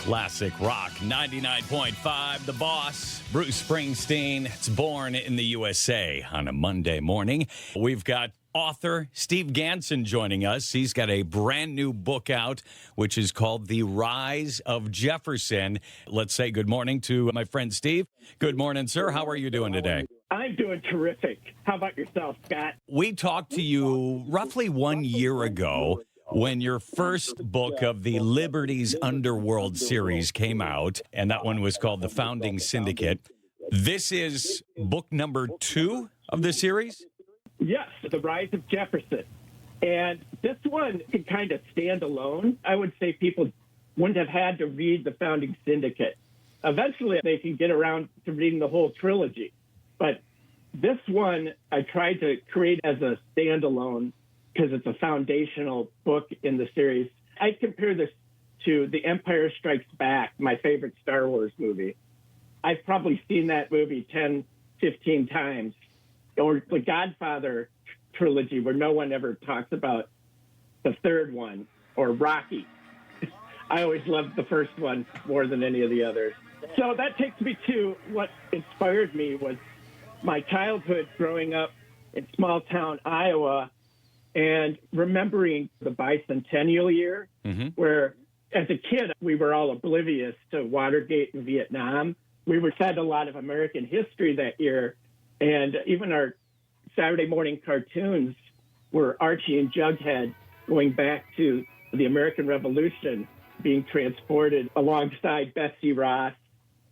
Classic rock 99.5. The Boss, Bruce Springsteen. It's Born in the USA on a Monday morning. We've got author Steve Gansen joining us. He's got a brand new book out, which is called The Rise of Jefferson. Let's say good morning to my friend Steve. Good morning, sir. How are you doing today? I'm doing terrific. How about yourself, Scott? We talked to you roughly 1 year ago when your first book of the Liberty's Underworld series came out, and that one was called The Founding Syndicate. This is book number 2 of the series? Yes, The Rise of Jefferson. And this one can kind of stand alone. I would say people wouldn't have had to read The Founding Syndicate. Eventually, they can get around to reading the whole trilogy. But this one, I tried to create as a standalone because it's a foundational book in the series. I compare this to The Empire Strikes Back, my favorite Star Wars movie. I've probably seen that movie 10, 15 times. Or the Godfather trilogy, where no one ever talks about the third one, or Rocky. I always loved the first one more than any of the others. So that takes me to what inspired me was my childhood growing up in small town Iowa and remembering the bicentennial year, where as a kid, we were all oblivious to Watergate and Vietnam. We were fed a lot of American history that year. And even our Saturday morning cartoons were Archie and Jughead going back to the American Revolution, being transported alongside Betsy Ross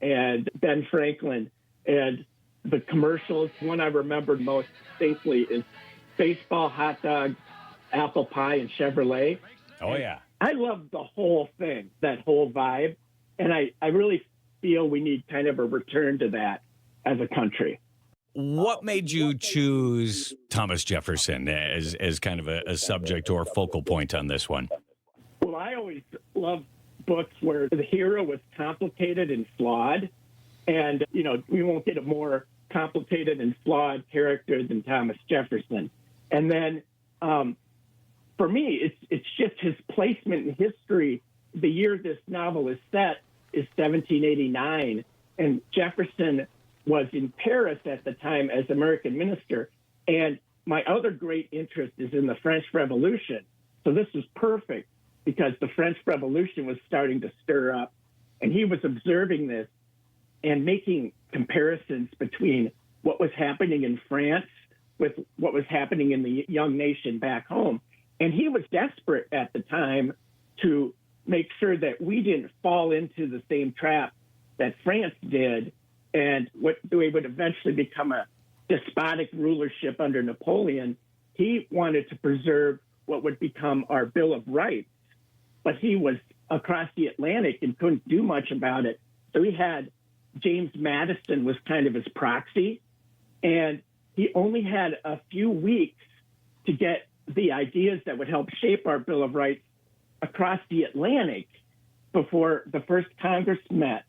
and Ben Franklin. And the commercials, one I remembered most distinctly is baseball, hot dogs, apple pie, and Chevrolet. Oh, yeah. I love the whole thing, that whole vibe. And I really feel we need kind of a return to that as a country. What made you choose Thomas Jefferson as kind of a subject or focal point on this one? Well, I always loved books where the hero was complicated and flawed. And, you know, we won't get a more complicated and flawed character than Thomas Jefferson. And then for me, it's just his placement in history. The year this novel is set is 1789, and Jefferson was in Paris at the time as American minister. And my other great interest is in the French Revolution. So this was perfect because the French Revolution was starting to stir up, and he was observing this and making comparisons between what was happening in France with what was happening in the young nation back home. And he was desperate at the time to make sure that we didn't fall into the same trap that France did, and what we would eventually become a despotic rulership under Napoleon. He wanted to preserve what would become our Bill of Rights, but he was across the Atlantic and couldn't do much about it. So he had James Madison was kind of his proxy, and he only had a few weeks to get the ideas that would help shape our Bill of Rights across the Atlantic before the first Congress met,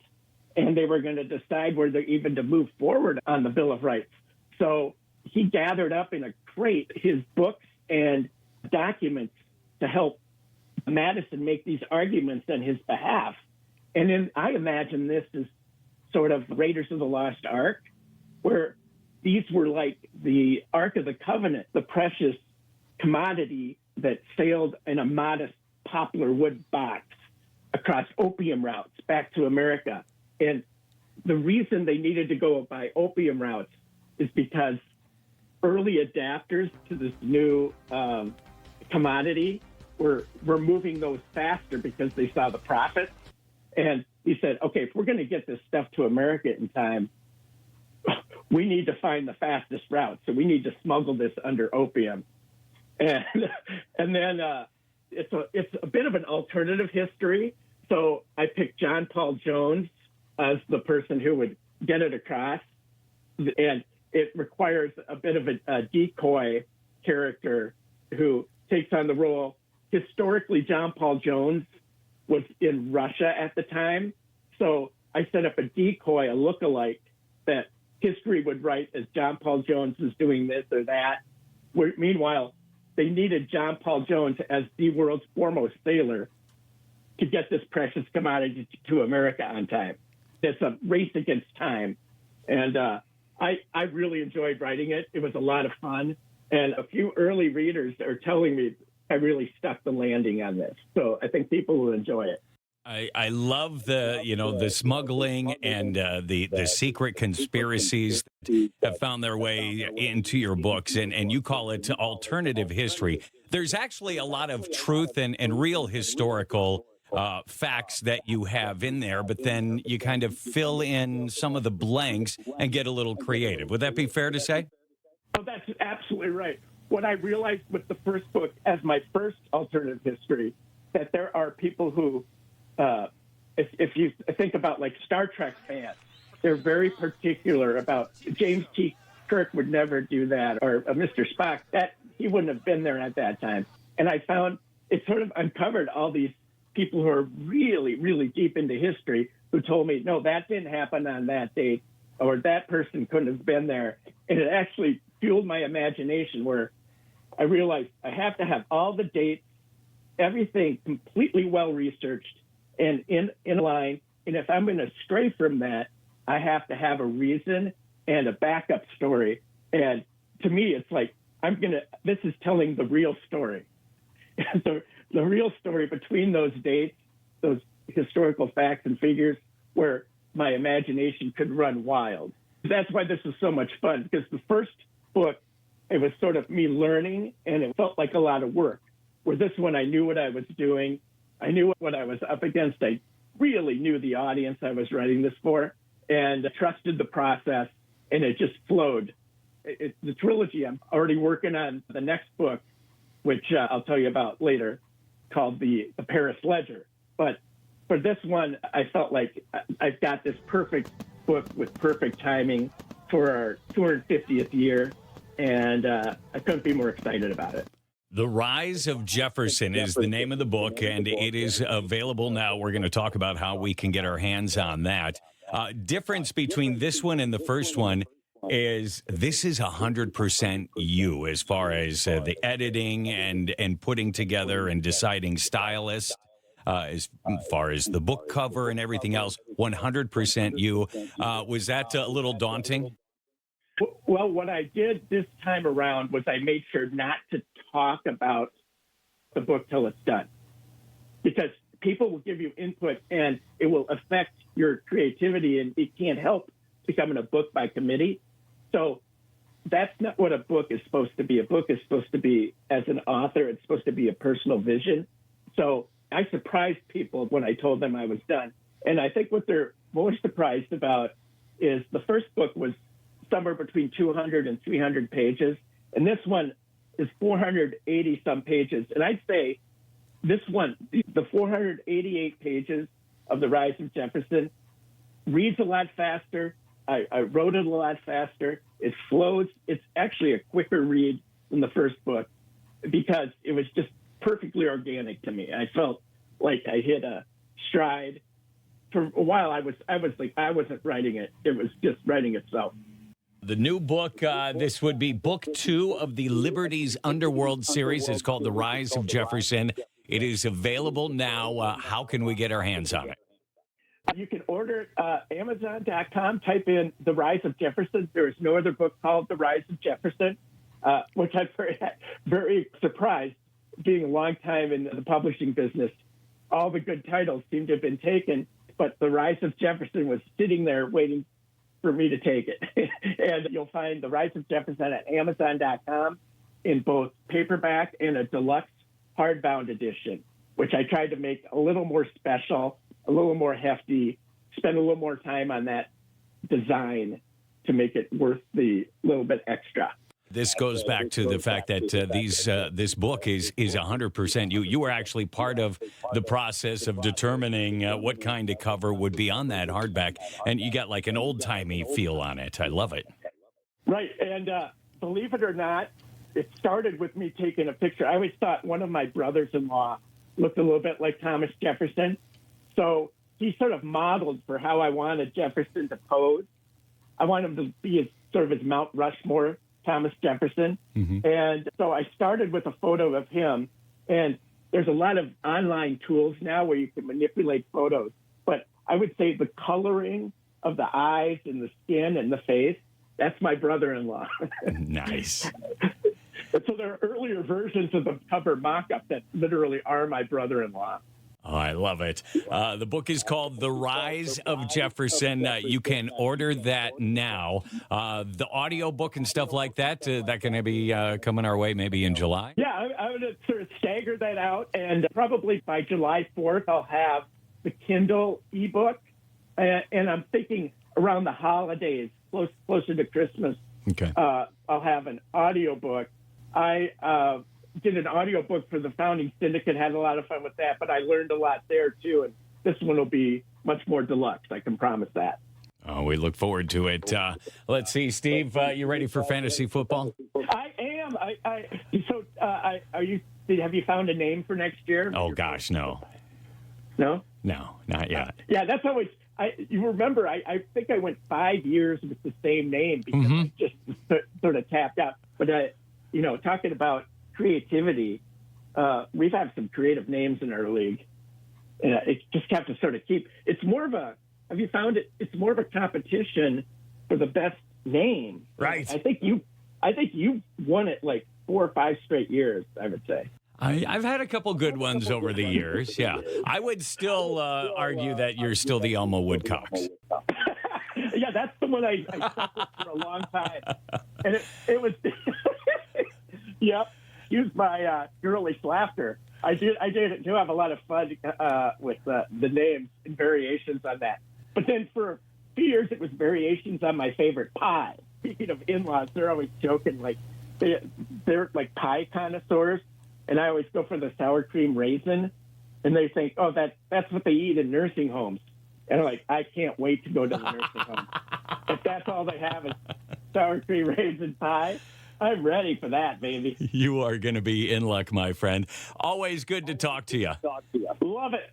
and they were going to decide whether even to move forward on the Bill of Rights. So he gathered up in a crate his books and documents to help Madison make these arguments on his behalf. And then I imagine this is sort of Raiders of the Lost Ark, where these were like the Ark of the Covenant, the precious commodity that sailed in a modest poplar wood box across opium routes back to America. And the reason they needed to go by opium routes is because early adapters to this new commodity were moving those faster because they saw the profits. And he said, okay, if we're going to get this stuff to America in time, we need to find the fastest route. So we need to smuggle this under opium. And then it's a bit of an alternative history. So I picked John Paul Jones as the person who would get it across. And it requires a bit of a decoy character who takes on the role. Historically, John Paul Jones was in Russia at the time. So I set up a decoy, a lookalike that history would write as John Paul Jones was doing this or that. Meanwhile, they needed John Paul Jones as the world's foremost sailor. to get this precious commodity to America on time. It's a race against time. And I really enjoyed writing it. It was a lot of fun. And a few early readers are telling me I really stuck the landing on this. So I think people will enjoy it. I love the smuggling and the secret conspiracies that have found their way into your books, and you call it alternative history. There's actually a lot of truth and real historical facts that you have in there, but then you kind of fill in some of the blanks and get a little creative. Would that be fair to say? Oh, that's absolutely right. What I realized with the first book, as my first alternative history, that there are people who, if you think about like Star Trek fans, they're very particular about James T. Kirk would never do that, or Mr. Spock, that he wouldn't have been there at that time. And I found it sort of uncovered all these people who are really, really deep into history who told me, no, that didn't happen on that date, or that person couldn't have been there. And it actually fueled my imagination, where I realized I have to have all the dates, everything completely well researched and in line. And if I'm going to stray from that, I have to have a reason and a backup story. And to me, it's like, this is telling the real story. So the real story between those dates, those historical facts and figures, where my imagination could run wild. That's why this is so much fun, because the first book, it was sort of me learning, and it felt like a lot of work. Where this one, I knew what I was doing. I knew what I was up against. I really knew the audience I was writing this for, and trusted the process, and it just flowed. It's the trilogy. I'm already working on the next book, which I'll tell you about later, called the Paris Ledger. But for this one, I felt like I've got this perfect book with perfect timing for our 250th year, and I couldn't be more excited about it. The Rise of Jefferson is the name of the book, and it is available now. We're going to talk about how we can get our hands on that. Difference between this one and the first one is this is 100% you as far as the editing and putting together and deciding stylist, as far as the book cover and everything else, 100% you. Was that a little daunting? Well, what I did this time around was I made sure not to talk about the book till it's done, because people will give you input and it will affect your creativity, and it can't help becoming a book by committee. So that's not what a book is supposed to be. A book is supposed to be, as an author, it's supposed to be a personal vision. So I surprised people when I told them I was done. And I think what they're more surprised about is the first book was somewhere between 200 and 300 pages. And this one is 480 some pages. And I'd say this one, the 488 pages of The Rise of Jefferson, reads a lot faster. I wrote it a lot faster. It flows. It's actually a quicker read than the first book because it was just perfectly organic to me. I felt like I hit a stride. For a while, I was like, I wasn't writing it. It was just writing itself. The new book, this would be book 2 of the Liberty's Underworld series. It's called The Rise of Jefferson. It is available now. How can we get our hands on it? You can order Amazon.com, type in The Rise of Jefferson. There is no other book called The Rise of Jefferson, which I'm very surprised, being a long time in the publishing business. All the good titles seem to have been taken, but The Rise of Jefferson was sitting there waiting for me to take it. And you'll find The Rise of Jefferson at Amazon.com in both paperback and a deluxe hardbound edition, which I tried to make a little more special, a little more hefty, spend a little more time on that design to make it worth the little bit extra. This goes back to the fact that this book is 100% you. You were actually part of the process of determining what kind of cover would be on that hardback, and you got like an old-timey feel on it. I love it. Right, and believe it or not, it started with me taking a picture. I always thought one of my brothers-in-law looked a little bit like Thomas Jefferson, so he sort of modeled for how I wanted Jefferson to pose. I wanted him to be sort of his Mount Rushmore Thomas Jefferson. Mm-hmm. And so I started with a photo of him. And there's a lot of online tools now where you can manipulate photos. But I would say the coloring of the eyes and the skin and the face, that's my brother-in-law. Nice. And so there are earlier versions of the cover mock-up that literally are my brother-in-law. Oh, I love it. The book is called The Rise of Jefferson. You can order that now. The audiobook and stuff like that, that going to be coming our way maybe in July? Yeah, I'm going to sort of stagger that out. And probably by July 4th, I'll have the Kindle ebook. And I'm thinking around the holidays, closer to Christmas, Okay. I'll have an audiobook. I did an audiobook for the Founding Syndicate, had a lot of fun with that, but I learned a lot there too. And this one will be much more deluxe, I can promise that. Oh, we look forward to it. Let's see, Steve, you ready for fantasy football? I am. Have you found a name for next year? Oh, gosh, no. No? No, not yet. Yeah, that's always, you remember, I think I went 5 years with the same name because I just sort of tapped out. But, talking about creativity, we've had some creative names in our league. It just have to sort of keep, it's more of a, have you found it? It's more of a competition for the best name. Right. I think you won it like 4 or 5 straight years, I would say. I've had a couple good ones over the years, yeah. I would still argue that you're still the Elmo Woodcocks. Yeah, that's the one I stuck with for a long time. And it was, yep, excuse my girlish laughter. I do have a lot of fun with the names and variations on that. But then for a few years, it was variations on my favorite pie. Speaking of in-laws, they're always joking, like, they're like pie connoisseurs. And I always go for the sour cream raisin. And they think, oh, that's what they eat in nursing homes. And I'm like, I can't wait to go to the nursing home. If that's all they have is sour cream raisin pie, I'm ready for that, baby. You are going to be in luck, my friend. Always good to talk to you. Love it.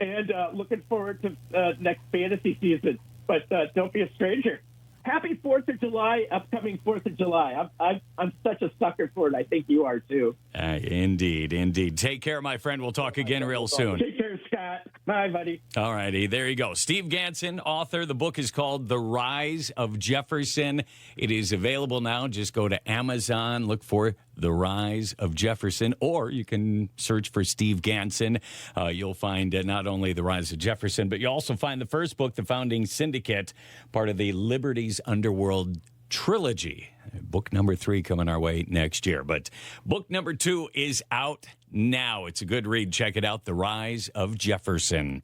And looking forward to next fantasy season. But don't be a stranger. Happy 4th of July, upcoming 4th of July. I'm such a sucker for it. I think you are, too. Indeed. Take care, my friend. We'll talk again real soon. Take care, Scott. Bye, buddy. All righty. There you go. Steve Gansen, author. The book is called The Rise of Jefferson. It is available now. Just go to Amazon, look for The Rise of Jefferson, or you can search for Steve Gansen. You'll find not only The Rise of Jefferson, but you'll also find the first book, The Founding Syndicate, part of the Liberty's Underworld trilogy. Book number 3 coming our way next year. But book number 2 is out now. It's a good read. Check it out, The Rise of Jefferson.